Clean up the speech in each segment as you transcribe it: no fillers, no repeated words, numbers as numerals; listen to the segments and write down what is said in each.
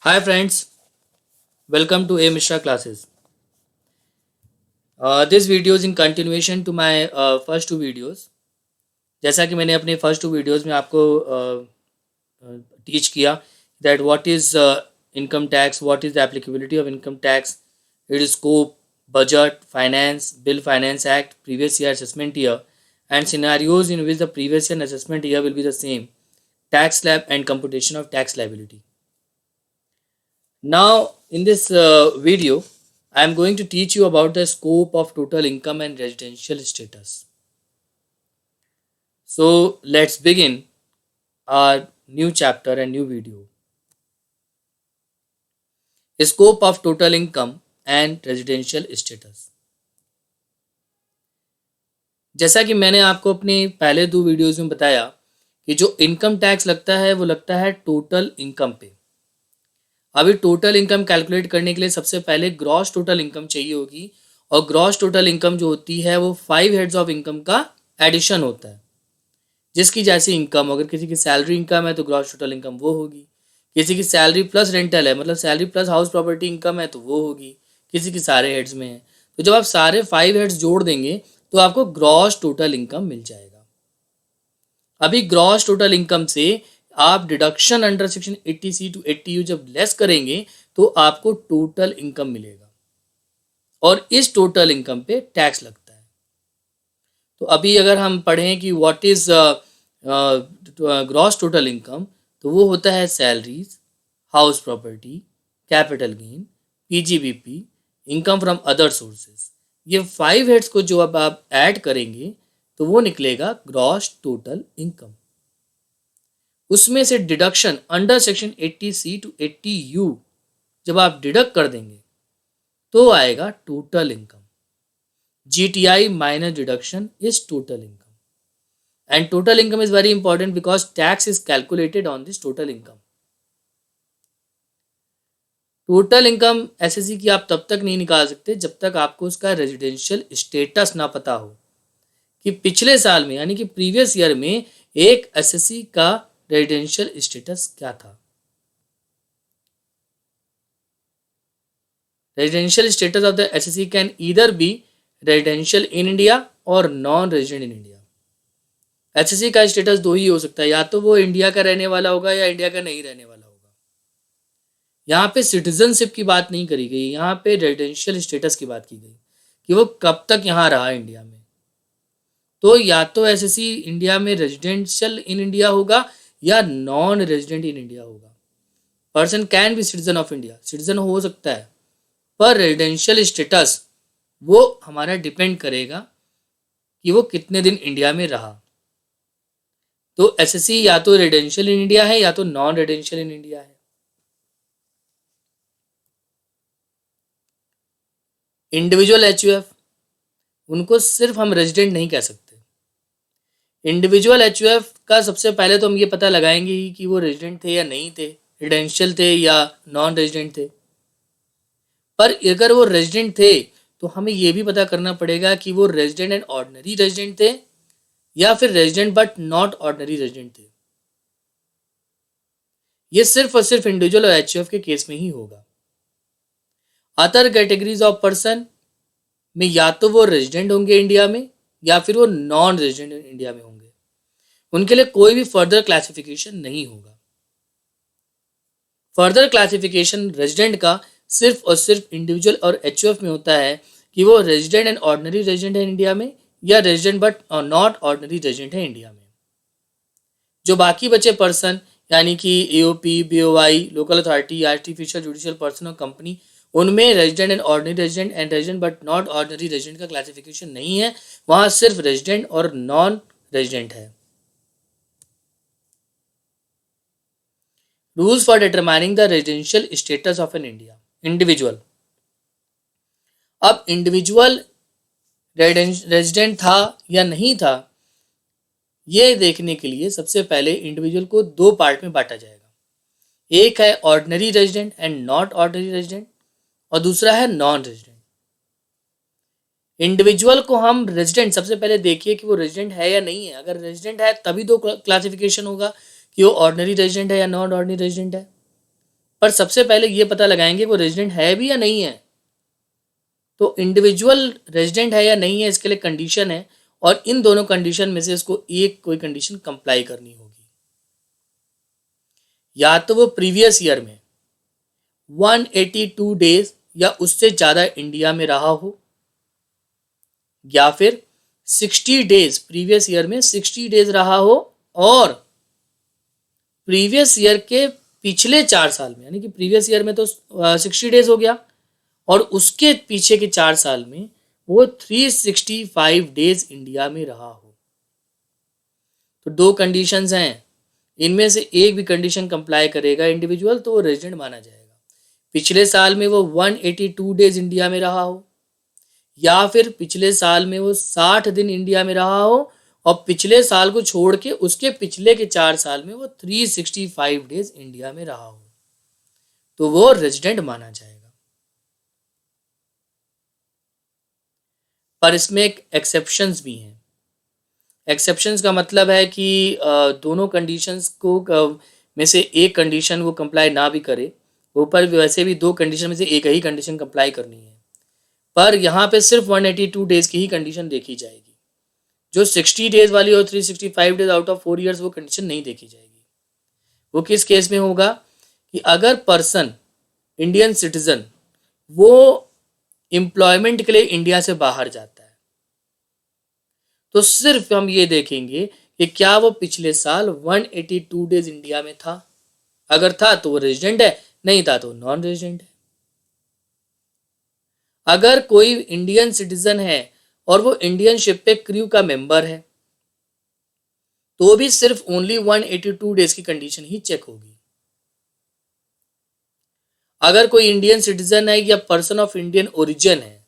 Hi friends, welcome to A Mishra classes. This video is in continuation to my first two videos. जैसा कि मैंने अपने first two videos में आपको teach किया that what is income tax, what is the applicability of income tax, its scope, budget, finance, bill finance act, previous year assessment year, and scenarios in which the previous year assessment year will be the same, tax slab and computation of tax liability. Now, in this video, I am going to teach you about the scope of total income and residential status. So, let's begin our new chapter and new video. Scope of total income and residential status. जैसा कि मैंने आपको अपने पहले दो videos में बताया कि जो इनकम टैक्स लगता है वो लगता है टोटल इनकम पे। अभी टोटल इनकम कैलकुलेट करने के लिए सबसे पहले ग्रॉस टोटल इनकम चाहिए होगी और ग्रॉस टोटल इनकम जो होती है वो 5 हेड्स ऑफ इनकम का एडिशन होता है। जिसकी जैसी इनकम, अगर किसी की सैलरी इनकम है तो ग्रॉस टोटल इनकम वो होगी, किसी की सैलरी प्लस रेंटल है मतलब salary plus house property income है तो वो होगी, किसी की सारे हेड्स में है। तो जब आप सारे 5 हेड्स जोड़ देंगे तो आपको ग्रॉस टोटल इनकम मिल जाएगा। अभी ग्रॉस टोटल इनकम से आप deduction under section 80C to 80U जब लेस करेंगे तो आपको टोटल इनकम मिलेगा और इस टोटल इनकम पे टैक्स लगता है। तो अभी अगर हम पढ़ें कि what is gross total income, तो वो होता है salaries, house property, capital gain, PGBP, income from other sources. ये 5 हेड्स को जो अब आप ऐड करेंगे तो वो निकलेगा ग्रॉस टोटल इनकम। उसमें से deduction under section 80C to 80U जब आप डिडक्ट कर देंगे तो आएगा total income. GTI minus deduction is total income, and total income is very important because tax is calculated on this total income. Total income SSC की आप तब तक नहीं निकाल सकते जब तक आपको उसका रेजिडेंशियल स्टेटस ना पता हो कि पिछले साल में यानी कि प्रीवियस ईयर में एक एसएससी का रेजिडेंशियल स्टेटस क्या था। Residential status of the assessee can either be residential in India or non resident in India. Assessee का स्टेटस दो ही हो सकता है, या तो वो इंडिया का रहने वाला होगा या इंडिया का नहीं रहने वाला होगा। यहाँ पे सिटीजनशिप की बात नहीं करी गई, यहाँ पे रेजिडेंशियल स्टेटस की बात की गई कि वो कब तक यहाँ रहा इंडिया में। तो या तो एसएससी इंडिया में रेजिडेंशियल इन इंडिया होगा या नॉन रेजिडेंट इन इंडिया होगा। Person can be citizen of India, citizen हो सकता है, पर रेजिडेंशियल स्टेटस वो हमारा डिपेंड करेगा कि वो कितने दिन इंडिया में रहा। तो एसएससी या तो रेजिडेंशियल इन इंडिया है या तो नॉन रेजिडेंशियल इन इंडिया है। इंडिविजुअल एचयूएफ, उनको सिर्फ हम रेजिडेंट नहीं कह सकते। इंडिविजुअल एचयूएफ का सबसे पहले तो हम ये पता लगाएंगे ही कि वो रेजिडेंट थे या नहीं थे, रेजिडेंशियल थे या नॉन रेजिडेंट थे। पर अगर वो रेजिडेंट थे तो हमें ये भी पता करना पड़ेगा कि वो रेजिडेंट एंड ऑर्डिनरी रेजिडेंट थे या फिर resident but not ordinary resident थे। ये सिर्फ और सिर्फ इंडिविजुअल और एचयूएफ के केस में ही होगा। अदर कैटेगरीज ऑफ पर्सन में या तो वो रेजिडेंट होंगे इंडिया में या फिर वो नॉन रेजिडेंट इंडिया में होंगे, उनके लिए कोई भी फर्दर क्लासिफिकेशन नहीं होगा। फर्दर क्लासिफिकेशन रेजिडेंट का सिर्फ और सिर्फ इंडिविजुअल और एचयूएफ में होता है कि वो रेजिडेंट एंड ऑर्डिनरी रेजिडेंट है इंडिया में या resident but not ordinary resident है इंडिया में। जो बाकी बचे पर्सन यानी कि AOP, BOI, local authority, artificial judicial person और कंपनी, उनमें resident and ordinary resident and resident but not ordinary resident का क्लासिफिकेशन नहीं है, वहां सिर्फ रेजिडेंट और नॉन रेजिडेंट है। Rules for determining the residential status of an individual. अब इंडिविजुअल रेजिडेंट था या नहीं था ये देखने के लिए सबसे पहले इंडिविजुअल को दो पार्ट में बांटा जाएगा। एक है ordinary resident and not ordinary resident और दूसरा है नॉन रेजिडेंट। इंडिविजुअल को हम रेजिडेंट सबसे पहले देखिए कि वो रेजिडेंट है या नहीं है। अगर रेजिडेंट है तभी दो क्लासिफिकेशन होगा कि वो ऑर्डिनरी रेजिडेंट है या नॉन ऑर्डिनरी रेजिडेंट है। पर सबसे पहले ये पता लगाएंगे वो रेजिडेंट है भी या नहीं है। तो इंडिविजुअल रेजिडेंट है या नहीं है इसके लिए कंडीशन है, और इन दोनों कंडीशन में से इसको एक कोई कंडीशन कंप्लाई करनी होगी। या तो वो प्रीवियस ईयर में 182 डेज या उससे ज़्यादा इंडिया में रहा हो, या फिर 60 डेज, प्रीवियस ईयर में 60 डेज रहा हो, और प्रीवियस ईयर के पिछले 4 साल में, यानी कि प्रीवियस ईयर में तो 60 डेज हो गया, और उसके पीछे के 4 साल में वो 365 डेज इंडिया में रहा हो। तो दो कंडीशंस हैं, इनमें से एक भी कंडीशन कंप्लाई करेगा इंडिविजुअल तो वो रेजिडेंट माना जाएगा। पिछले साल में वो 182 डेज इंडिया में रहा हो, या फिर पिछले साल में वो 60 दिन इंडिया में रहा हो, और पिछले साल को छोड़ के उसके पिछले के 4 साल में वो 365 डेज इंडिया में रहा हो, तो वो रेजिडेंट माना जाएगा। पर इसमें एक एक्सेप्शंस भी हैं। एक्सेप्शंस का मतलब है कि दोनों कंडीशंस को में से एक कंडीशन वो कंप्लाई ना भी करे, ऊपर वैसे भी दो कंडीशन में से एक ही कंडीशन कंप्लाई करनी है, पर यहाँ पे सिर्फ 182 डेज की ही कंडीशन देखी जाएगी। जो 60 डेज वाली और 365 डेज आउट ऑफ 4 ईयर्स वो कंडीशन नहीं देखी जाएगी। वो किस केस में होगा कि अगर पर्सन इंडियन सिटीजन वो एम्प्लॉयमेंट के लिए इंडिया से बाहर जाता है, तो सिर्फ हम ये देखेंगे कि क्या वो पिछले साल 182 डेज इंडिया में था। अगर था तो वो रेजिडेंट है, नहीं था तो नॉन रेजिडेंट है। अगर कोई इंडियन सिटीजन है और वो इंडियन शिप पे क्रू का मेंबर है, तो भी सिर्फ ओनली 182 डेज की कंडीशन ही चेक होगी। अगर कोई इंडियन सिटीजन है या पर्सन ऑफ इंडियन ओरिजिन है,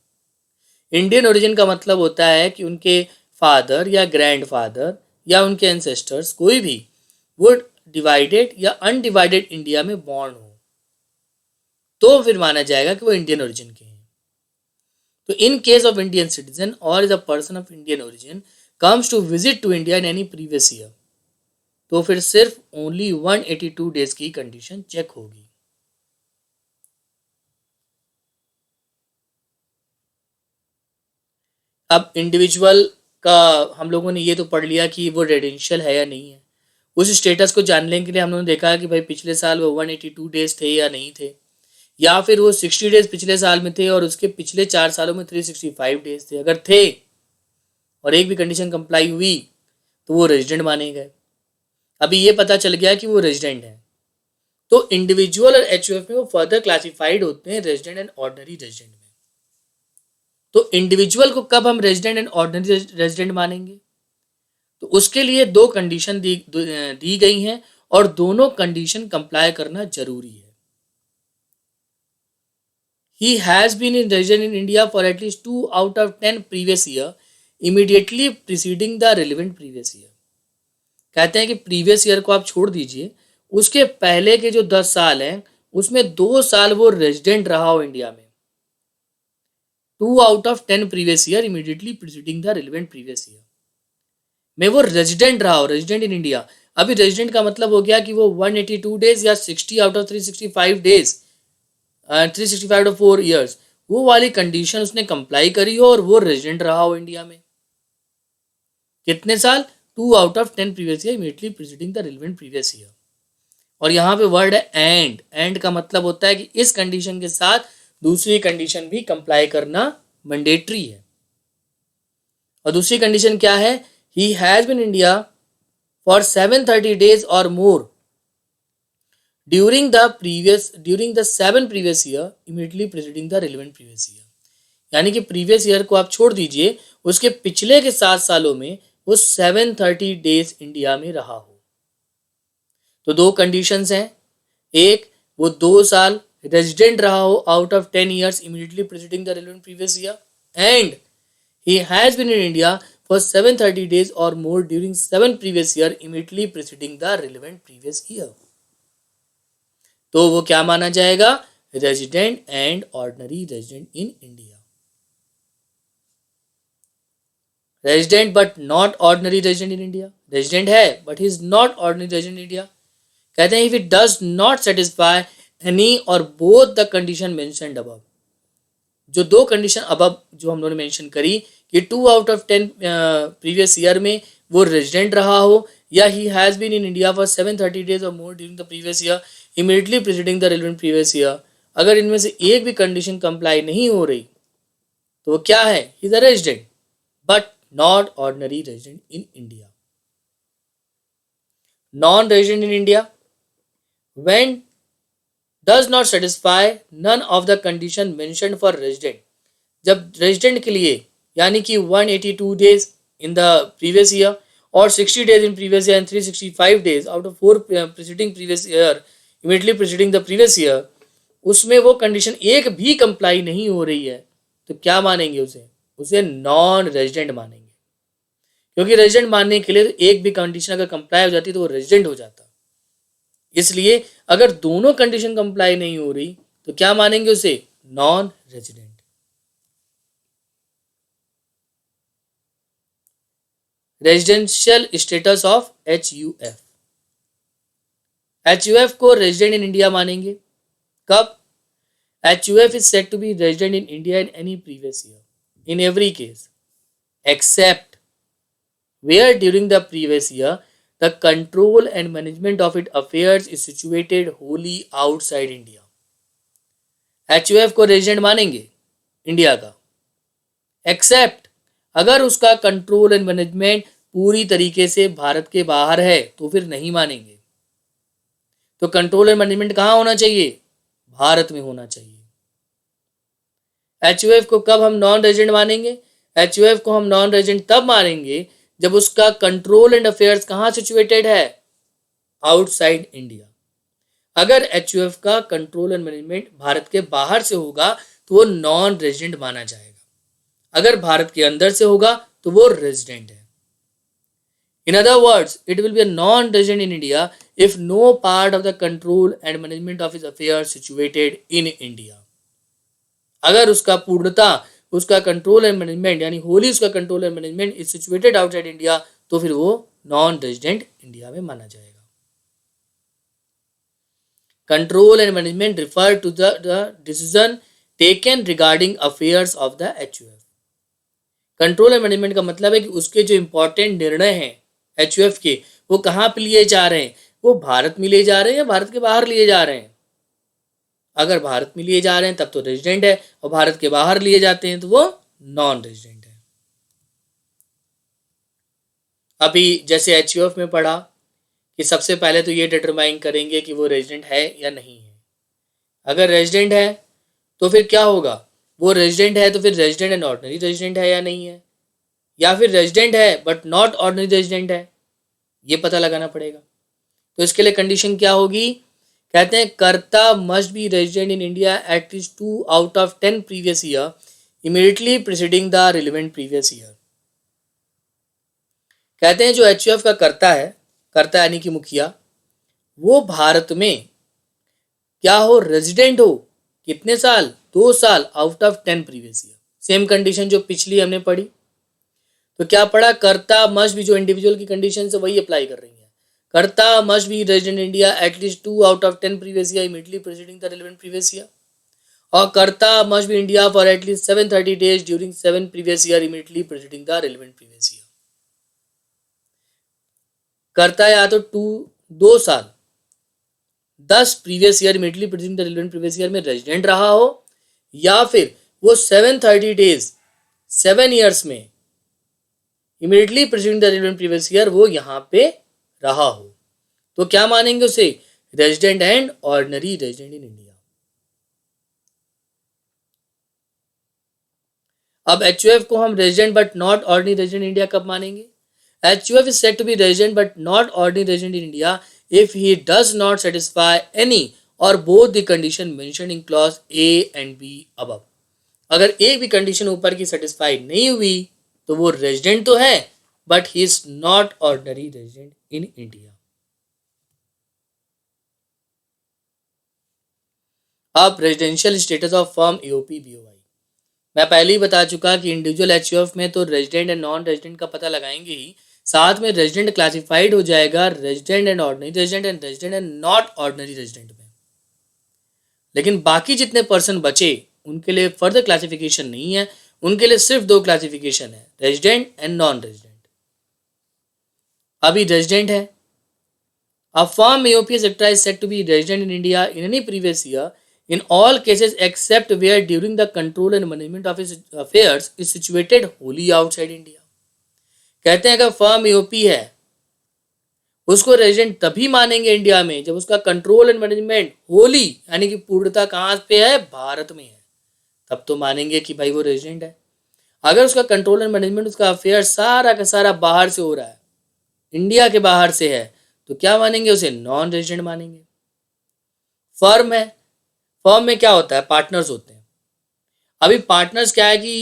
इंडियन ओरिजिन का मतलब होता है कि उनके फादर या ग्रैंडफादर या उनके एंसेस्टर्स कोई भी वो डिवाइडेड या अनडिवाइडेड इंडिया में बॉर्न हो, तो फिर माना जाएगा कि वो इंडियन ओरिजिन के हैं। तो in case of Indian citizen or is a person of Indian origin comes to visit to India in any previous year, तो फिर सिर्फ ओनली 182 डेज की कंडीशन चेक होगी। अब इंडिविजुअल का हम लोगों ने ये तो पढ़ लिया कि वो रेजिडेंशियल है या नहीं है। उस स्टेटस को जानने के लिए हम लोगों ने देखा कि भाई पिछले साल वो 182 डेज थे या नहीं थे, या फिर वो 60 डेज पिछले साल में थे और उसके पिछले 4 सालों में 365 डेज थे। अगर थे और एक भी कंडीशन कंप्लाई हुई तो वो रेजिडेंट माने गए। अभी ये पता चल गया कि वो रेजिडेंट है, तो इंडिविजुअल और एचयूएफ में वो फर्दर क्लासिफाइड होते हैं रेजिडेंट एंड ऑर्डिनरी रेजिडेंट में। तो इंडिविजुअल को कब हम रेजिडेंट एंड ऑर्डिनरी रेजिडेंट मानेंगे, तो उसके लिए दो कंडीशन दी गई हैं और दोनों कंडीशन कंप्लाई करना जरूरी है। He has been in resident in India for at least 2 out of 10 previous year immediately preceding the relevant previous year। कहते हैं कि प्रीवियस ईयर को आप छोड़ दीजिए, उसके पहले के जो 10 साल हैं उसमें 2 साल वो रेजिडेंट रहा हो इंडिया में। 2 out of 10 previous year immediately preceding the relevant previous year में वो रेजिडेंट रहा हो, रेजिडेंट इन इंडिया। अभी रेजिडेंट का मतलब हो गया कि वो 182 डेज या 60 out of 365 days 365 of 4 years वो वाली कंडीशन उसने कंप्लाई करी हो और वो रेजिडेंट रहा हो इंडिया में। कितने साल? 2 out of 10 previous year immediately preceding the relevant previous year. और यहाँ पे वर्ड है एंड का मतलब होता है कि इस कंडीशन के साथ दूसरी कंडीशन भी कंप्लाई करना मैंडेटरी है। और दूसरी कंडीशन क्या है? He has been India for 730 days और more during the 7 previous year immediately preceding the relevant previous year। यानी कि प्रीवियस ईयर को आप छोड़ दीजिए, उसके पिछले के 7 सालों में वो 730 डेज इंडिया में रहा हो। तो दो कंडीशंस हैं, एक वो 2 साल रेजिडेंट रहा हो out of 10 years immediately preceding the relevant previous year, and he has been in India for 730 days और more during 7 previous year immediately preceding the relevant previous year। तो वो क्या माना जाएगा? Resident and ordinary resident in India. Resident but not ordinary resident in India, resident है but he is not ordinary resident in India. कहते हैं if it does not satisfy any or both the condition mentioned above, जो दो condition above जो हम लोगों ने mention करी कि 2 आउट ऑफ 10 प्रीवियस ईयर में वो रेजिडेंट रहा हो, या he has been in India for 730 days और more during the previous year immediately preceding the relevant previous year, अगर इनमें से एक भी कंडीशन कंप्लाई नहीं हो रही तो क्या है, he is a resident but not ordinary resident in India. Non resident in India when does not satisfy none of the condition mentioned for resident, जब रेजिडेंट के लिए यानी कि 182 days in the previous year और 60 days in previous year and 365 days out of 4 preceding previous year immediately preceding the previous year, उसमें वो condition एक भी कंप्लाई नहीं हो रही है तो क्या मानेंगे उसे नॉन रेजिडेंट मानेंगे, क्योंकि रेजिडेंट मानने के लिए एक भी कंडीशन अगर कंप्लाई हो जाती तो वो रेजिडेंट हो जाता. इसलिए अगर दोनों कंडीशन कंप्लाई नहीं हो रही तो क्या मानेंगे उसे, non resident. Residential status of HUF, HUF को रेजिडेंट इन इंडिया मानेंगे कब, HUF is said to be resident in India in any previous year, in every case, except where during the previous year the control and management of its affairs is situated wholly outside India. HUF को resident मानेंगे India का, accept अगर उसका control and management पूरी तरीके से भारत के बाहर है तो फिर नहीं मानेंगे. तो कंट्रोल एंड मैनेजमेंट कहाँ होना चाहिए, भारत में होना चाहिए. HUF को कब हम नॉन रेजिडेंट मानेंगे, HUF को हम नॉन रेजिडेंट तब मानेंगे जब उसका कंट्रोल एंड अफेयर्स कहाँ सिचुएटेड है, आउटसाइड इंडिया. अगर HUF का कंट्रोल एंड मैनेजमेंट भारत के बाहर से होगा तो वो नॉन रेजिडेंट माना जाएगा, अगर भारत के अंदर से होगा तो वो रेजिडेंट है. In other words, it will be a non-resident in India if no part of the control and management of its affairs situated in India. अगर उसका पूर्णता उसका कंट्रोल एंड मैनेजमेंट यानी होली उसका control and management is situated outside India तो फिर वो non resident India में माना जाएगा. Control and management refer to the decision taken regarding affairs of the HUF. Control and management का मतलब है कि उसके जो इंपॉर्टेंट निर्णय हैं HUF के वो कहाँ पे लिए जा रहे हैं, वो भारत में लिए जा रहे हैं या भारत के बाहर लिए जा रहे हैं. अगर भारत में लिए जा रहे हैं तब तो रेजिडेंट है और भारत के बाहर लिए जाते हैं तो वो नॉन रेजिडेंट है. अभी जैसे HUF में पढ़ा कि सबसे पहले तो ये डिटरमाइन करेंगे कि वो रेजिडेंट है या नहीं है. अगर रेजिडेंट है तो फिर क्या होगा, वो रेजिडेंट है तो फिर रेजिडेंट एंड ऑर्डिनरी रेजिडेंट है या नहीं है, या फिर रेजिडेंट है बट नॉट ऑर्डिनरी रेजिडेंट है, ये पता लगाना पड़ेगा. तो इसके लिए कंडीशन क्या होगी, कहते हैं कर्ता must be resident in India at least 2 out of 10 previous year immediately preceding the relevant previous year. कहते हैं जो HUF का कर्ता है, कर्ता यानी कि मुखिया, वो भारत में क्या हो, रेजिडेंट हो, कितने साल, 2 साल out of 10 previous year. Same condition जो पिछली हमने पढ़ी. तो क्या पढ़ा, कर्ता मस्ट बी, जो इंडिविजुअल की कंडीशन है वही अप्लाई कर रही है. कर्ता must be resident India at least 2 out of 10 previous year immediately preceding the relevant previous year, और कर्ता must be India for at least 730 days during 7 previous year immediately preceding the relevant previous year. कर्ता या तो 2 साल 10 previous year immediately preceding the relevant previous year में resident रहा हो, या फिर वो 730 डेज 7 ईयर्स में immediately preceding the relevant previous year वो यहाँ पे रहा हो, तो क्या मानेंगे उसे, resident and ordinary resident in India. अब HUF को हम resident but not ordinary resident India कब मानेंगे, HUF is said to be resident but not ordinary resident in India if he does not satisfy any or both the condition mentioned in clause A and B above. अगर एक भी condition ऊपर की satisfy नहीं हुई तो वो resident तो है but he is not ordinary resident in India. अब residential status of firm AOP BOI, मैं पहले ही बता चुका कि इंडिविजुअल HUF में तो रेजिडेंट एंड नॉन रेजिडेंट का पता लगाएंगे ही, साथ में रेजिडेंट क्लासिफाइड हो जाएगा resident and ordinary resident and resident and not ordinary resident में. लेकिन बाकी जितने पर्सन बचे उनके लिए फर्दर क्लासिफिकेशन नहीं है, उनके लिए सिर्फ दो क्लासिफिकेशन है, रेजिडेंट एंड नॉन रेजिडेंट। अभी रेजिडेंट है, a firm AOP sector is said to be resident in India in any previous year in all cases except where during the control and management of its affairs is situated wholly outside India। कहते हैं अगर firm AOP है उसको resident तभी मानेंगे India में जब उसका कंट्रोल एंड मैनेजमेंट होली यानी कि पूर्णता कहाँ पे है, भारत में है, तब तो मानेंगे कि भाई वो रेजिडेंट है। अगर उसका कंट्रोल एंड मैनेजमेंट, उसका अफेयर सारा का सारा बाहर से हो रहा है, इंडिया के बाहर से है, तो क्या मानेंगे, उसे नॉन रेजिडेंट मानेंगे। फर्म है, फर्म में क्या होता है, पार्टनर्स होते हैं। अभी पार्टनर्स क्या है कि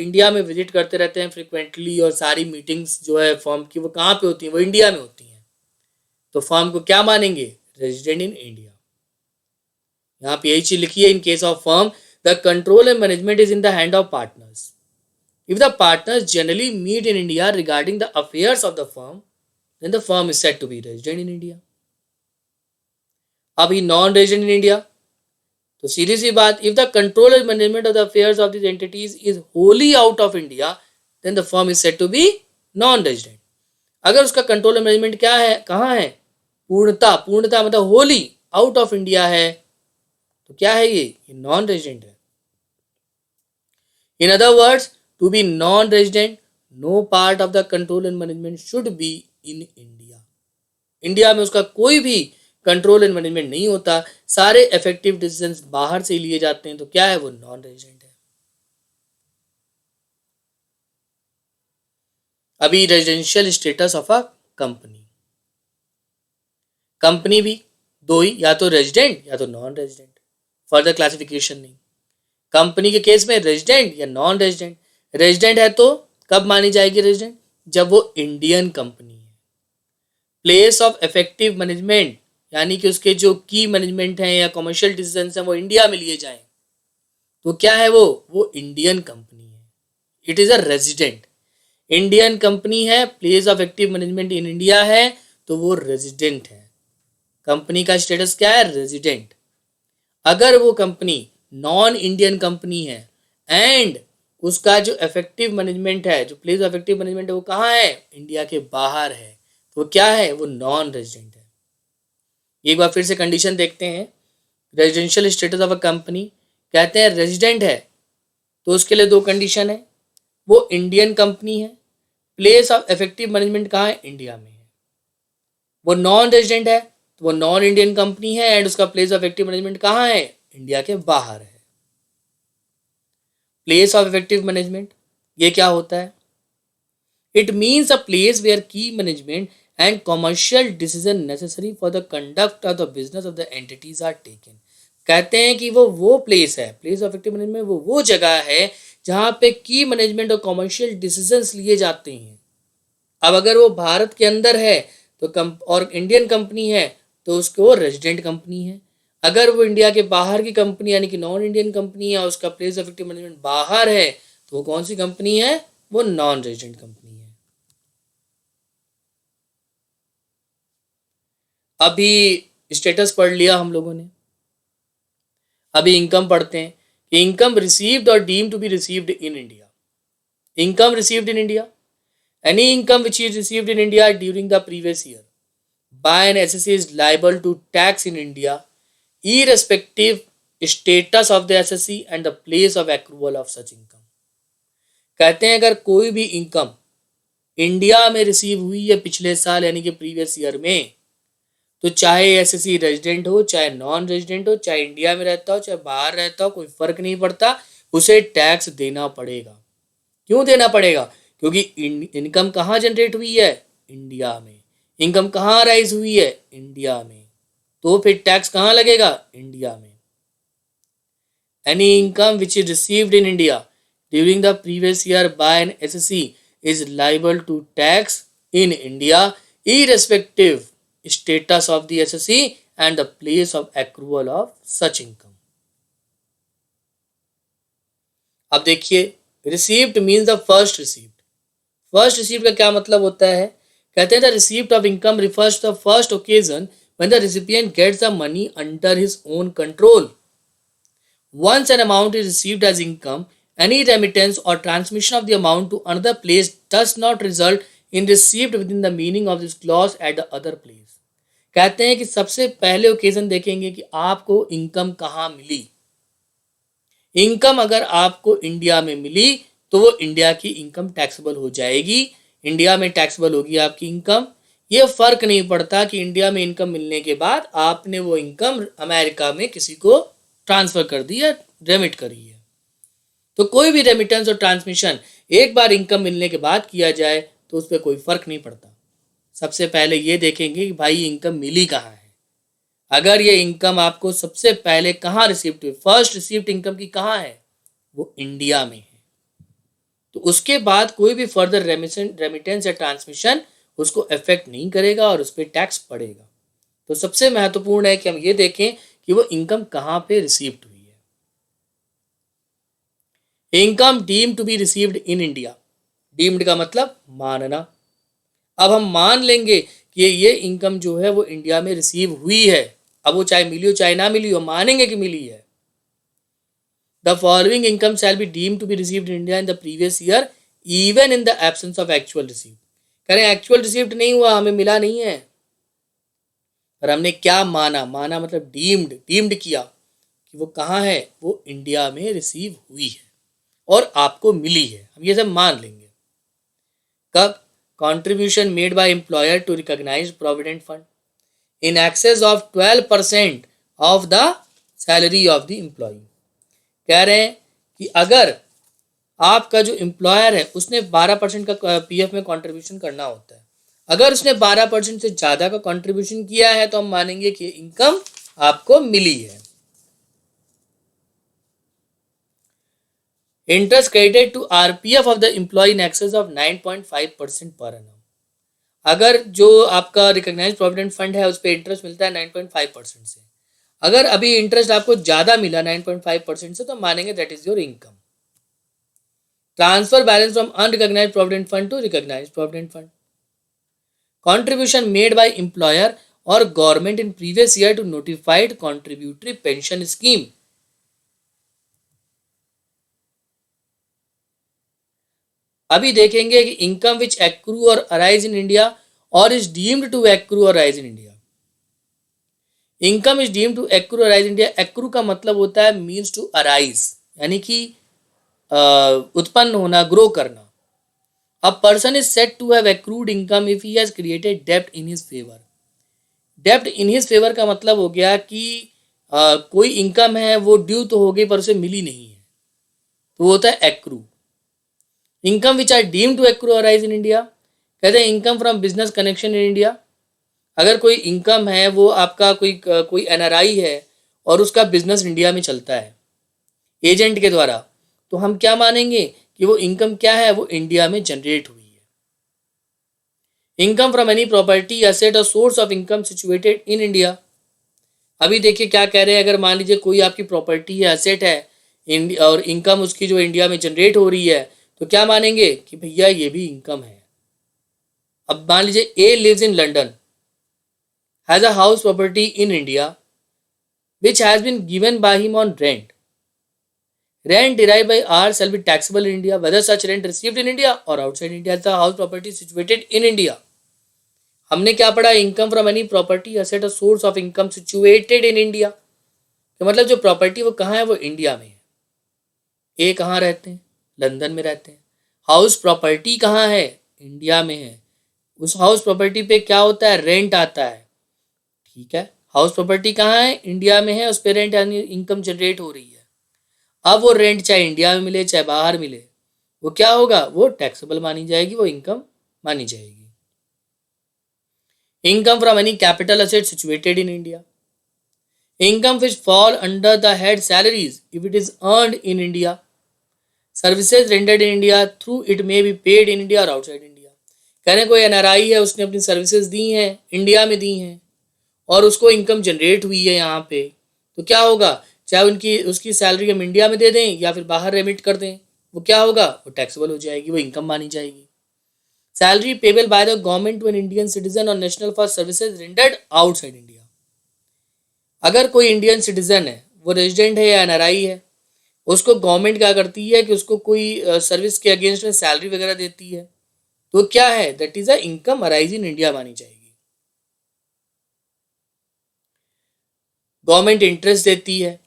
इंडिया में विजिट करते रहते हैं फ्रिक्वेंटली और सारी मीटिंग्स जो है फर्म की वो कहाँ पे होती हैं, वो इंडिया में होती हैं। तो फर्म को क्या मानेंगे, रेजिडेंट इन इंडिया। यहाँ पे यही चीज लिखी है, in case of firm the control and management is in the hand of partners if the partners generally meet in India regarding the affairs of the firm then the firm is said to be resident in India। अभी non resident in India, तो सीधी सी बात, if the control and management of the affairs of this entities is wholly out of India then the firm is said to be non resident. अगर उसका control and management क्या है, कहाँ है, पूर्णता, पूर्णता मतलब होली आउट ऑफ इंडिया है, तो क्या है ये नॉन रेजिडेंट है। In other words, to be non resident no part of the control and management should be in India. India में उसका कोई भी कंट्रोल एंड मैनेजमेंट नहीं होता, सारे इफेक्टिव डिसीजंस बाहर से लिए जाते हैं, तो क्या है वो नॉन रेजिडेंट है। अभी residential status of a company, company भी दो ही, या तो रेजिडेंट या तो नॉन रेजिडेंट, फर्दर क्लासिफिकेशन नहीं। कंपनी के केस में रेजिडेंट या नॉन रेजिडेंट, रेजिडेंट है तो कब मानी जाएगी रेजिडेंट, जब वो इंडियन कंपनी है। प्लेस ऑफ इफेक्टिव मैनेजमेंट यानी कि उसके जो की मैनेजमेंट हैं या कमर्शियल डिसीजंस हैं वो इंडिया में लिए जाएं, तो क्या है वो इंडियन कंपनी है, it is a resident. Indian company है, place of active management in India है, तो वो रेजिडेंट है। कंपनी का स्टेटस क्या है, रेजिडेंट। अगर वो कंपनी नॉन इंडियन कंपनी है एंड उसका जो इफेक्टिव मैनेजमेंट है, जो प्लेस ऑफ इफेक्टिव मैनेजमेंट है वो कहाँ है, इंडिया के बाहर है, तो क्या है वो नॉन रेजिडेंट है। एक बार फिर से कंडीशन देखते हैं। Residential status of a company, कहते हैं रेजिडेंट है तो उसके लिए दो कंडीशन है, वो इंडियन कंपनी है, प्लेस ऑफ इफेक्टिव मैनेजमेंट कहाँ है, इंडिया में है। वो नॉन रेजिडेंट है तो वो नॉन इंडियन कंपनी है एंड उसका प्लेस ऑफ इफेक्टिव मैनेजमेंट कहाँ है, इंडिया के बाहर है। प्लेस ऑफ इफेक्टिव मैनेजमेंट ये क्या होता है, it means a place where key management and commercial decision necessary for the conduct of the business of the entities are taken. कहते हैं कि वो प्लेस है, प्लेस ऑफ इफेक्टिव मैनेजमेंट वो जगह है जहाँ पे की मैनेजमेंट और कॉमर्शियल डिसीजंस लिए जाते हैं। अब अगर वो भारत के अंदर है तो और इंडियन कंपनी है तो उसको रेजिडेंट कंपनी है। अगर वो इंडिया के बाहर की कंपनी यानी कि नॉन इंडियन कंपनी है और उसका प्लेस ऑफ इफेक्टिव मैनेजमेंट बाहर है तो वो कौन सी कंपनी है, वो नॉन रेजिडेंट कंपनी है। अभी स्टेटस पढ़ लिया हम लोगों ने, अभी इनकम पढ़ते हैं कि इनकम रिसीव्ड और deemed to be received in India. Income received in India, any income which is received in India during the previous year by an SSC is liable to tax in India irrespective status of the SSC and the place of accrual of such income। कहते हैं अगर कोई भी income India में receive हुई है पिछले साल यानी कि प्रीवियस ईयर में, तो चाहे एसएससी रेजिडेंट हो, चाहे नॉन रेजिडेंट हो, चाहे इंडिया में रहता हो, चाहे बाहर रहता हो, कोई फर्क नहीं पड़ता, उसे टैक्स देना पड़ेगा। क्यों देना पड़ेगा, क्योंकि इनकम कहाँ जनरेट हुई है, इंडिया में। इनकम कहाँ राइज हुई है, इंडिया में, तो फिर टैक्स कहाँ लगेगा, इंडिया में। Any income which is received in India during the previous year by an SSC is liable to tax in India irrespective status of the SSC and the place of accrual of such income। अब देखिए, received means the first received. First received का क्या मतलब होता है, कहते हैं the received of income refers to the first occasion when the recipient gets the money under his own control. Once an amount is received as income, any remittance or transmission of the amount to another place does not result in received within the meaning of this clause at the other place. कहते हैं कि सबसे पहले occasion देखेंगे कि आपको income कहाँ मिली. Income अगर आपको इंडिया में मिली तो वो इंडिया की इनकम टैक्सेबल हो जाएगी. इंडिया में टैक्सेबल होगी आपकी इनकम. ये फर्क नहीं पड़ता कि इंडिया में इनकम मिलने के बाद आपने वो इनकम अमेरिका में किसी को ट्रांसफर कर दी या रेमिट करी है. तो कोई भी रेमिटेंस और ट्रांसमिशन एक बार इनकम मिलने के बाद किया जाए तो उस पर कोई फर्क नहीं पड़ता. सबसे पहले ये देखेंगे कि भाई इनकम मिली कहाँ है. अगर ये इनकम आपको सबसे पहले कहाँ रिसीव्ड हुई, फर्स्ट रिसीव्ड इनकम की कहाँ है, वो इंडिया में है, तो उसके बाद कोई भी फर्दर रेमिटेंस या ट्रांसमिशन उसको अफेक्ट नहीं करेगा और उस पर टैक्स पड़ेगा. तो सबसे महत्वपूर्ण है कि हम ये देखें कि वो इनकम कहाँ पे रिसीव्ड हुई है. Income deemed to be received in India. Deemed का मतलब मानना. अब हम मान लेंगे कि ये इनकम जो है वो इंडिया में रिसीव हुई है. अब वो चाहे मिली हो चाहे ना मिली हो, मानेंगे कि मिली है. The following income shall be deemed to be received in India in the previous year even in the absence of actual received. कह रहे हैं एक्चुअल रिसीव्ड नहीं हुआ, हमें मिला नहीं है, पर हमने क्या माना, माना मतलब डीम्ड किया कि वो कहाँ है, वो इंडिया में रिसीव हुई है और आपको मिली है. हम ये सब मान लेंगे. कब? Contribution made by employer to recognized provident fund in excess of 12% of the salary of the employee. कह रहे हैं कि अगर आपका जो एम्प्लॉयर है उसने 12% का पीएफ में कंट्रीब्यूशन करना होता है, अगर उसने 12% से ज़्यादा का कंट्रीब्यूशन किया है तो हम मानेंगे कि इनकम आपको मिली है. Interest credited to RPF of the employee in excess of 9.5% per annum. अगर जो आपका रिकॉग्नाइज्ड प्रोविडेंट फंड है उस पर इंटरेस्ट मिलता है 9.5% से. अगर अभी इंटरेस्ट आपको ज़्यादा मिला 9.5% से तो मानेंगे that is your income. Transfer balance from unrecognised provident fund to recognised provident fund. Contribution made by employer or government in previous year to notified contributory pension scheme. अभी देखेंगे कि इनकम विच एक्रू और arise in India or is deemed to accrue और arise in India. Income is deemed to accrue और arise in India. Accrue का मतलब होता है मीन्स टू अराइज, यानी कि उत्पन्न होना, ग्रो करना. A person is said to have accrued income if he has created डेब्ट इन हिज फेवर. डेब्ट इन हिज फेवर का मतलब हो गया कि कोई इनकम है वो ड्यू तो हो गई पर उसे मिली नहीं है, तो वो होता है accrue. Income which are deemed to accrue और अराइज इन इंडिया, कहते हैं income from business connection in India. अगर कोई इनकम है वो आपका कोई एनआरआई है और उसका बिजनेस इंडिया में चलता है एजेंट के द्वारा, तो हम क्या मानेंगे कि वो इनकम क्या है, वो इंडिया में जनरेट हुई है. Income from any property asset or source of income situated in India. अभी देखिए क्या कह रहे हैं. अगर मान लीजिए कोई आपकी प्रॉपर्टी है, एसेट है और इनकम उसकी जो इंडिया में जनरेट हो रही है, तो क्या मानेंगे कि भैया ये भी इनकम है. अब मान लीजिए A lives in London, has a house property in India which has been given by him on rent. Rent derived by R shall be taxable in India whether such rent received in India or outside India as the house property situated in India. हमने क्या पढ़ा, income from any property asset or source of income situated in India. तो मतलब जो property वो कहाँ है, वो इंडिया में है. ए कहाँ रहते हैं, लंदन में रहते हैं. हाउस प्रॉपर्टी कहाँ है, इंडिया में है. उस हाउस प्रॉपर्टी पे क्या होता है, रेंट आता है. ठीक है, हाउस प्रॉपर्टी कहाँ है, इंडिया में है, उस पर रेंट यानी इनकम जनरेट हो रही है. अब वो रेंट चाहे इंडिया में मिले चाहे बाहर मिले, वो क्या होगा, वो टैक्सेबल मानी जाएगी, वो इनकम मानी जाएगी. Income from any capital asset situated in India. Income which fall under the head salaries if it is earned in India. Services rendered in India through it may be paid in India और outside India. कहने कोई NRI है, उसने अपनी services दी हैं, India में दी हैं और उसको इनकम जनरेट हुई है यहाँ पे, तो क्या होगा, चाहे उसकी सैलरी हम इंडिया में दे दें या फिर बाहर रेमिट कर दें, वो क्या होगा, वो टैक्सेबल हो जाएगी, वो इनकम मानी जाएगी. Salary payable by the government to an Indian citizen or national for services rendered outside India. अगर कोई इंडियन सिटीजन है, वो रेजिडेंट है या एनआरआई है उसको गवर्नमेंट क्या करती है कि उसको कोई सर्विस के अगेंस्ट में सैलरी वगैरह देती है, तो क्या है, that is a income arise in India मानी जाएगी। गवर्नमेंट इंटरेस्ट देती है,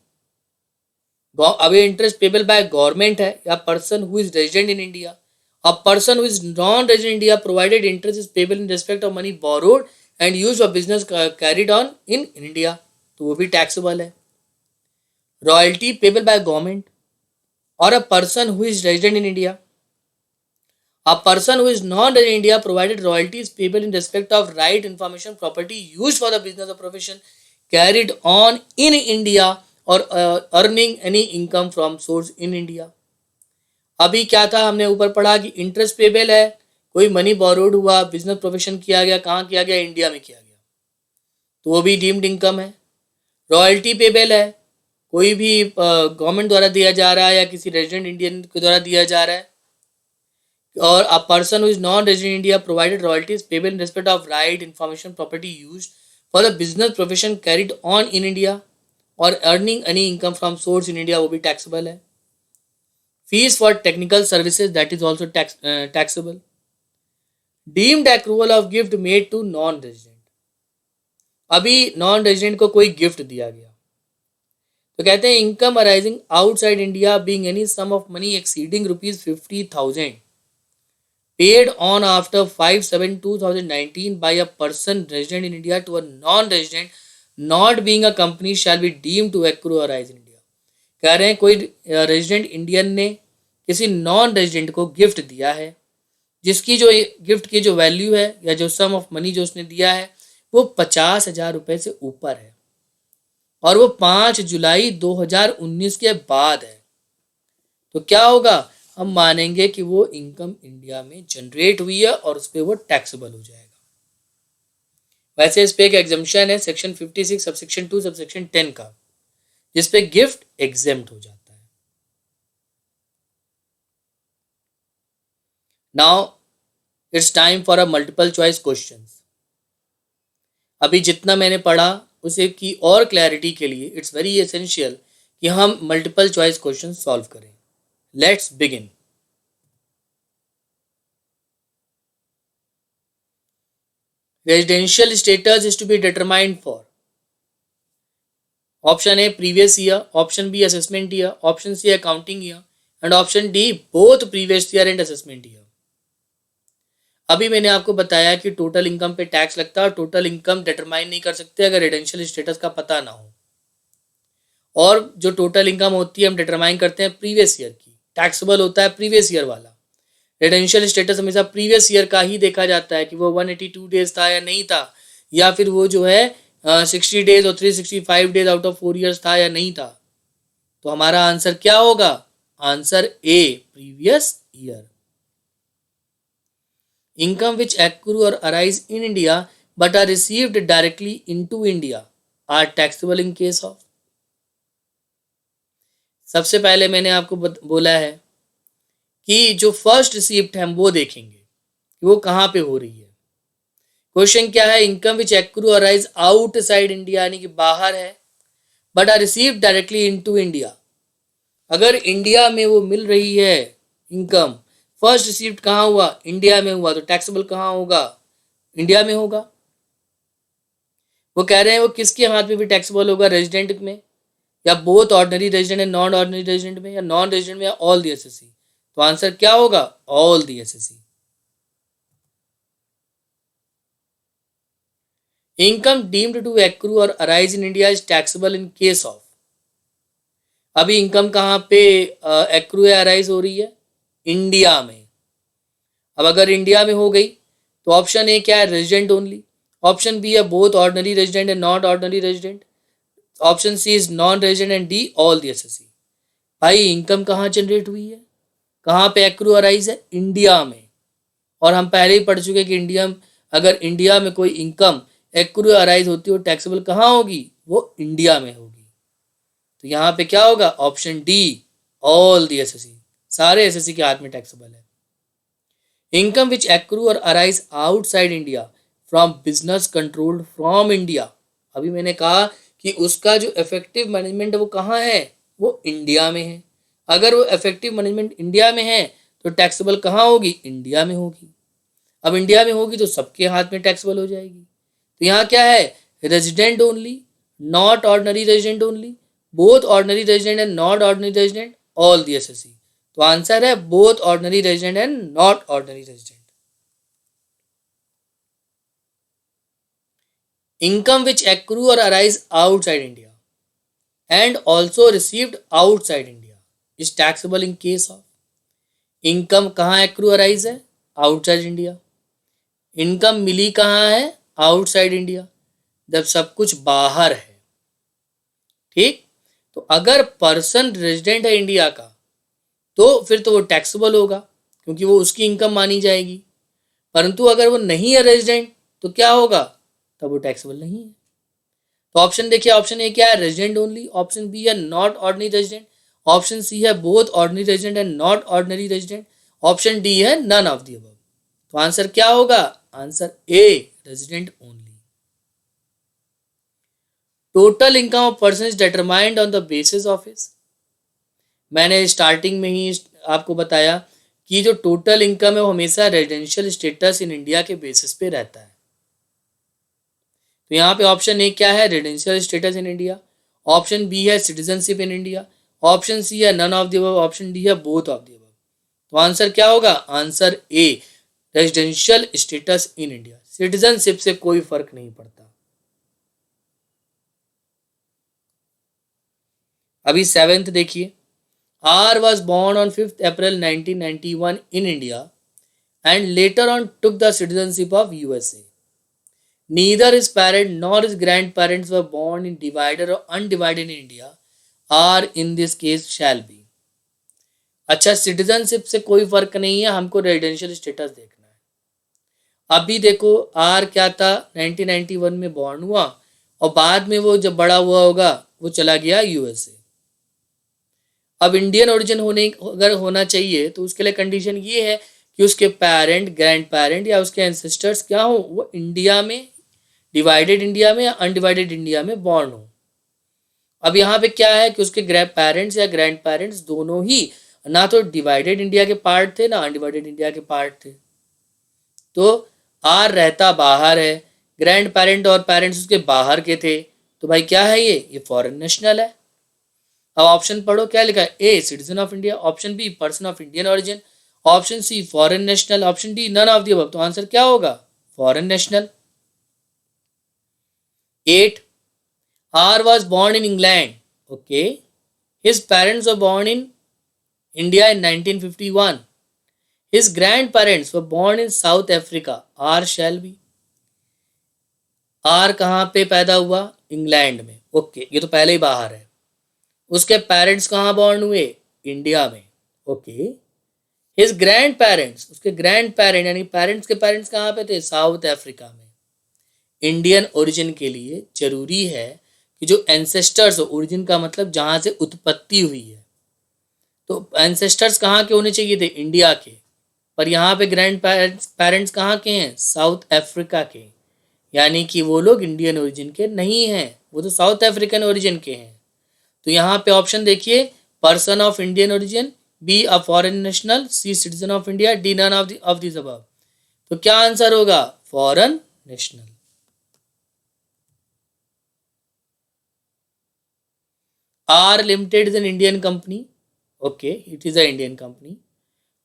अब ये इंटरेस्ट पेबल बाय गवर्नमेंट है या person who is resident in India. A person who is non resident India provided interest is payable in respect of money borrowed and use of business carried on in India, तो वो भी taxable है। Royalty payable by government और a person who is resident in India. A person who is non-resident in India provided royalty is payable in respect of right information property used for the business or profession carried on in India or earning any income from source in India। अभी क्या था, हमने ऊपर पढ़ा कि interest payable है, कोई money borrowed हुआ, बिजनेस प्रोफेशन किया गया, कहाँ किया गया, इंडिया में किया गया, तो वो भी डीम्ड इनकम है। रॉयल्टी पेबल है, कोई भी गवर्नमेंट द्वारा दिया जा रहा है या किसी रेजिडेंट इंडियन के द्वारा दिया जा रहा है। और a person who is non-resident in India provided royalties payable in respect of right information property used for the business profession carried on in India or earning any income from source in India, वो भी taxable है। Fees for technical services, that is also taxable। Deemed accrual of gift made to non-resident, अभी non-resident को कोई gift दिया गया, तो कहते हैं income arising outside India being any sum of money exceeding ₹50,000 paid on after 5/7/2019 by a person resident in India to a non-resident not being a company shall be deemed to accrue or arise in India। कह रहे हैं कोई resident Indian ने किसी non resident को gift दिया है, जिसकी जो गिफ्ट की जो वैल्यू है या जो सम ऑफ मनी जो उसने दिया है वो 50,000 रुपये से ऊपर है और वो 5 जुलाई 2019 के बाद है, तो क्या होगा, हम मानेंगे कि वो इनकम इंडिया में जनरेट हुई है और उस पर वो टैक्सेबल हो जाएगा। वैसे इस पे एक एग्जम्पशन है सेक्शन 56 सबसेक्शन 2 सबसेक्शन 10 का, जिसपे गिफ्ट एग्जेम्प्ट हो जाता है। Now it's time for a multiple choice questions. अभी जितना मैंने पढ़ा उसे की और क्लैरिटी के लिए इट्स वेरी एसेंशियल कि हम मल्टीपल चॉइस क्वेश्चन सॉल्व करें। Let's begin. Residential status is to be determined for option A previous year, option B assessment year, option C accounting year and option D both previous year and assessment year. अभी मैंने आपको बताया कि total income पे tax लगता है और total income determine नहीं कर सकते अगर रेजिडेंशियल स्टेटस का पता ना हो, और जो टोटल इनकम होती है हम डिटरमाइन करते हैं प्रीवियस ईयर की, टैक्सेबल होता है प्रीवियस ईयर वाला। रेजिडेंशियल स्टेटस हमेशा प्रीवियस ईयर का ही देखा जाता है कि वो 182 डेज था या नहीं था, या फिर वो जो है 60 डेज और 365 डेज आउट ऑफ 4 ईयर्स था या नहीं था। तो हमारा आंसर क्या होगा, answer A previous year. Income which accrue और arise in India but are received directly into India are taxable in case of. सबसे पहले मैंने आपको बोला है कि जो फर्स्ट रिसीप्ट है हम वो देखेंगे कि वो कहाँ पे हो रही है। क्वेश्चन क्या है, income which accrue arise outside India यानी कि बाहर है, but are received directly into India. अगर इंडिया में वो मिल रही है इनकम, फर्स्ट रिसीप्ट कहाँ हुआ, इंडिया में हुआ, तो टैक्सेबल कहाँ होगा, इंडिया में होगा। वो कह रहे हैं वो किसके हाथ में भी टैक्सेबल होगा, रेजिडेंट में, या both ordinary resident and non ordinary resident में, या नॉन रेजिडेंट में, या ऑल दी एसएससी। तो आंसर क्या होगा, all the assessee. Income deemed to accrue और arise in India is taxable in case of. अभी इनकम कहाँ पे एक्रू या अराइज हो रही है, इंडिया में। अब अगर इंडिया में हो गई तो ऑप्शन ए क्या है, रेजिडेंट ओनली, ऑप्शन बी है both ordinary resident and not ordinary resident, option C is non resident and D all the SSC. भाई इनकम कहाँ जनरेट हुई है, कहाँ पे एक्रू अराइज है, इंडिया में। और हम पहले ही पढ़ चुके कि अगर इंडिया में कोई इनकम एक्रू अराइज होती है वो टैक्सेबल कहाँ होगी, वो इंडिया में होगी। तो यहाँ पे क्या होगा, option D all the SSC, सारे एसएससी के हाथ में टैक्सेबल है। इनकम विच एक्रू और arise outside India from business controlled from India. अभी मैंने कहा कि उसका जो इफेक्टिव मैनेजमेंट है वो कहाँ है, वो इंडिया में है। अगर वो इफेक्टिव मैनेजमेंट इंडिया में है तो टैक्सेबल कहाँ होगी, इंडिया में होगी। अब इंडिया में होगी तो सबके हाथ में टैक्सेबल हो जाएगी। तो यहाँ क्या है, resident only, not ordinary resident only, both ordinary resident and not ordinary resident, all the assessee. तो आंसर है both ordinary resident and not ordinary resident. Income which accrue और arise outside India and also received outside India is taxable in case of. Income कहाँ accrue arise है, outside India. Income मिली कहाँ है, outside India, जब सब कुछ बाहर है। ठीक, तो अगर पर्सन रेजिडेंट है इंडिया का तो फिर तो वो टैक्सेबल होगा क्योंकि वो उसकी इनकम मानी जाएगी। परंतु अगर वो नहीं है रेजिडेंट तो क्या होगा, तब वो टैक्सेबल नहीं है। तो ऑप्शन देखिए, ऑप्शन ए क्या है, रेजिडेंट ओनली, ऑप्शन बी है not ordinary resident, option C है both ordinary resident and not ordinary resident, option D है नन ऑफ द अबव। तो आंसर क्या होगा, answer A, resident only. Total income of person is determined on the basis of his. मैंने starting में ही आपको बताया कि जो टोटल इनकम है वो हमेशा रेजिडेंशियल स्टेटस इन इंडिया के बेसिस पे रहता है। तो यहाँ पे ऑप्शन ए क्या है, residential status in India, option B है citizenship in India, option C है none of the above, option D है बोथ ऑफ द अबव। तो आंसर क्या होगा, answer A, residential status in India. Citizenship से कोई फर्क नहीं पड़ता। अभी 7th देखिए, R was born on 5th April 1991 in India and later on took the citizenship of USA. Neither his parent nor his grandparents were born in divided or undivided in India, or in this case shall be. अच्छा, citizenship से कोई फर्क नहीं है, हमको residential status देखना है। अभी देखो आर क्या था, 1991 में बॉर्न हुआ और बाद में वो जब बड़ा हुआ होगा वो चला गया यूएसए। अब इंडियन ओरिजिन अगर होना चाहिए तो उसके लिए कंडीशन ये है कि उसके पेरेंट, ग्रैंड पेरेंट या उसके एंसेस्टर्स क्या हो, वो इंडिया में, डिवाइडेड इंडिया में या अनडिवाइडेड इंडिया में बॉर्न हो। अब यहाँ पे क्या है कि उसके पेरेंट्स या ग्रैंड पेरेंट्स दोनों ही ना तो डिवाइडेड इंडिया के पार्ट थे ना अनडिवाइडेड इंडिया के पार्ट थे। तो आर रहता बाहर है, ग्रैंड पेरेंट और पेरेंट्स उसके बाहर के थे, तो भाई क्या है ये फॉरेन नेशनल है। अब ऑप्शन पढ़ो क्या लिखा है, A citizen of India, option B person of Indian origin, option C foreign national, option D none of the above. तो आंसर क्या होगा, foreign national. 8, R was born in England. Okay, his parents were born in India in 1951. His grandparents were born in South Africa. R shall be. R कहाँ पे पैदा हुआ, England में। Okay, ये तो पहले ही बाहर है। उसके पेरेंट्स कहाँ बॉर्न हुए, इंडिया में। ओके, हिज ग्रैंड पेरेंट्स, उसके ग्रैंड पेरेंट यानी पेरेंट्स के पेरेंट्स कहाँ पे थे, साउथ अफ्रीका में। इंडियन ओरिजिन के लिए जरूरी है कि जो एंसेस्टर्स, ओरिजिन का मतलब जहाँ से उत्पत्ति हुई है, तो एंसेस्टर्स कहाँ के होने चाहिए थे, इंडिया के। पर यहाँ पे ग्रैंड पेरेंट्स कहाँ के हैं, साउथ अफ्रीका के, यानी कि वो लोग इंडियन ओरिजिन के नहीं हैं, वो तो साउथ अफ्रीकन ओरिजिन के हैं। तो यहाँ पे ऑप्शन देखिए, person of Indian origin, B a foreign national, C citizen of India, D none of this above. तो क्या आंसर होगा, foreign national. R Limited is an Indian company. Okay, it is an Indian company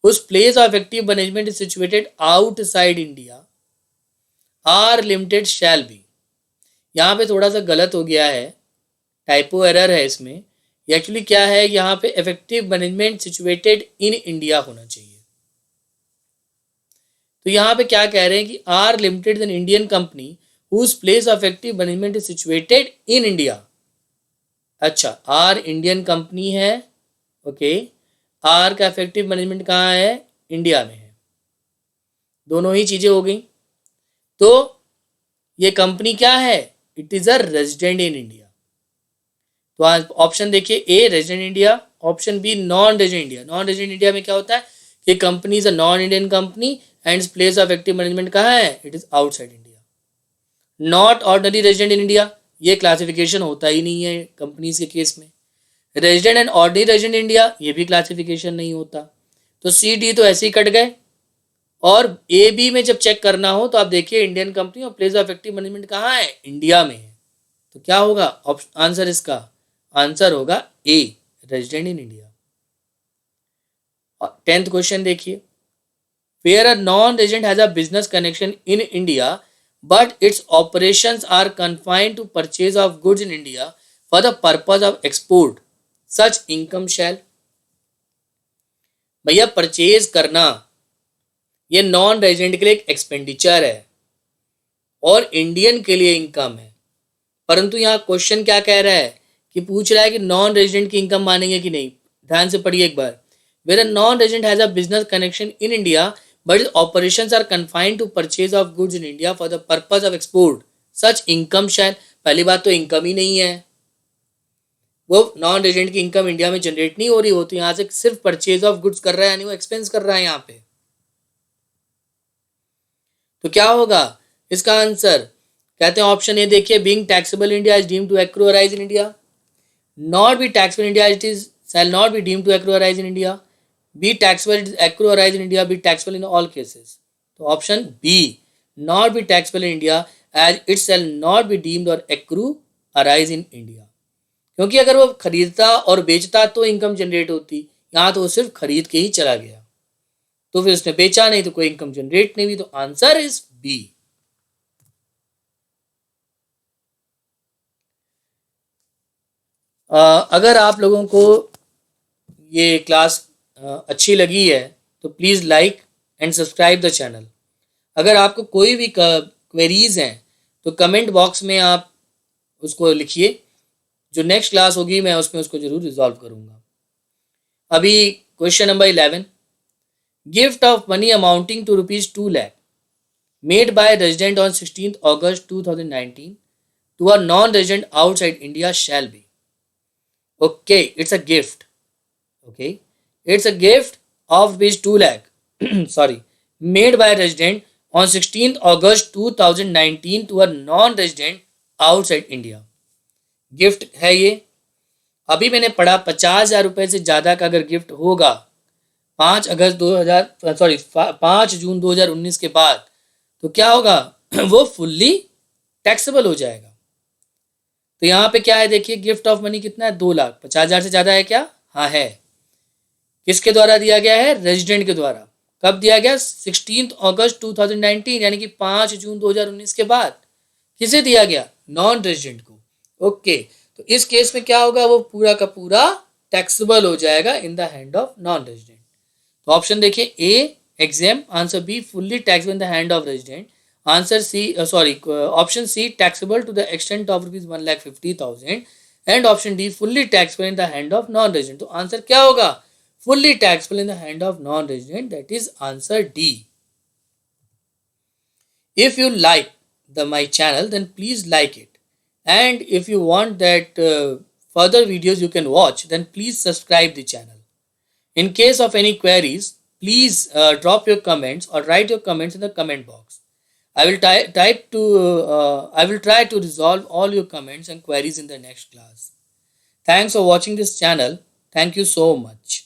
whose place of effective management is situated outside India. R Limited shall be. यहाँ पे थोड़ा सा गलत हो गया है, टाइपो एरर है इसमें। एक्चुअली क्या है, यहाँ पे effective management situated in India होना चाहिए। तो यहाँ पे क्या कह रहे हैं कि R Limited is an Indian company whose place of effective management is situated in India. अच्छा, आर इंडियन कंपनी है। ओके, आर का इफेक्टिव मैनेजमेंट कहाँ है, इंडिया में है। दोनों ही चीजें हो गई। तो ये कंपनी क्या है, it is a resident in India. तो ऑप्शन देखिए, A resident India, option B non resident India. Non resident India में क्या होता है कि company is a non Indian company and place of active management कहाँ है, it is outside India. Not ordinary resident in India, ये classification होता ही नहीं है कंपनीज के केस में। Resident and ordinary resident India, ये भी क्लासिफिकेशन नहीं होता। तो सी डी तो ऐसे ही कट गए। और ए बी में जब चेक करना हो तो आप देखिए इंडियन कंपनी और प्लेस ऑफ इफेक्टिव मैनेजमेंट कहाँ है, इंडिया में है। तो क्या होगा आंसर, इसका आंसर होगा A, resident in India. 10th question देखिए, where a non resident has a business connection in India but its operations are confined to purchase of goods in India for the purpose of export, such income shall. भैया purchase करना ये non resident के लिए एक expenditure है और Indian के लिए इनकम है। परंतु यहाँ क्वेश्चन क्या कह रहा है कि पूछ रहा है कि नॉन रेजिडेंट की इनकम मानेंगे कि नहीं। ध्यान से पढ़िए एक बार, where a non resident has a business connection in India but is operations are confined to purchase of goods in India for the purpose of export, such income shall. पहली बात तो इनकम ही नहीं है, वो नॉन रेजिडेंट की income India में generate नहीं हो रही होती, यहाँ से सिर्फ परचेज ऑफ गुड्स कर रहा है, यानी वो एक्सपेंस कर रहा है यहाँ पे। तो क्या होगा इसका आंसर, कहते हैं ऑप्शन ए देखिए, being taxable India is deemed to accrue arise in India, not be taxable India it is shall not be deemed to accrue arise in India, be taxable it is accrue arise in India, be taxable in all cases. तो option B, not be taxable in India as it shall not be deemed और accrue arise in India, क्योंकि अगर वो खरीदता और बेचता तो income generate होती, यहाँ तो वो सिर्फ खरीद के ही चला गया, तो फिर उसने बेचा नहीं तो कोई इनकम जनरेट नहीं हुई। तो आंसर इज बी। अगर आप लोगों को ये क्लास अच्छी लगी है तो please like and subscribe the channel. अगर आपको कोई भी क्वेरीज हैं तो कमेंट बॉक्स में आप उसको लिखिए, जो नेक्स्ट क्लास होगी मैं उसमें उसको जरूर रिजॉल्व करूँगा। अभी question number 11, gift of money amounting to ₹2 lakh made by a resident on 16th August 2019 to a non-resident outside India shall be. Okay, it's a gift. Okay, it's a gift of ₹2 lakh sorry, made by a resident on 16th August 2019 to a non-resident outside India. Gift है ये। अभी मैंने पढ़ा 50,000 रुपये से ज़्यादा का अगर गिफ्ट होगा 5 जून 2019 के बाद तो क्या होगा वो फुल्ली टैक्सेबल हो जाएगा। तो यहाँ पे क्या है देखिए, गिफ्ट ऑफ मनी कितना है, 2 लाख। 50,000 से ज़्यादा है क्या, हाँ है। किसके द्वारा दिया गया है, रेजिडेंट के द्वारा। कब दिया गया, 16 अगस्त 2019 यानी कि 5 जून 2019 के बाद। किसे दिया गया, नॉन रेजिडेंट को। ओके, तो इस केस में क्या होगा, वो पूरा का पूरा टैक्सेबल हो जाएगा in the hand of non resident. तो ऑप्शन देखिए, A exam, answer B fully taxable in the hand of resident, answer C option C taxable to the extent of ₹1,50,000 and option D fully taxable in the hand of non resident. तो answer क्या होगा, fully taxable in the hand of non resident, that is answer D. If you like my channel, then please like it, and if you want that further videos you can watch, then please subscribe the channel. In case of any queries, please drop your comments or write your comments in the comment box. I will try to resolve all your comments and queries in the next class. Thanks for watching this channel. Thank you so much.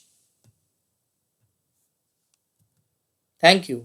Thank you.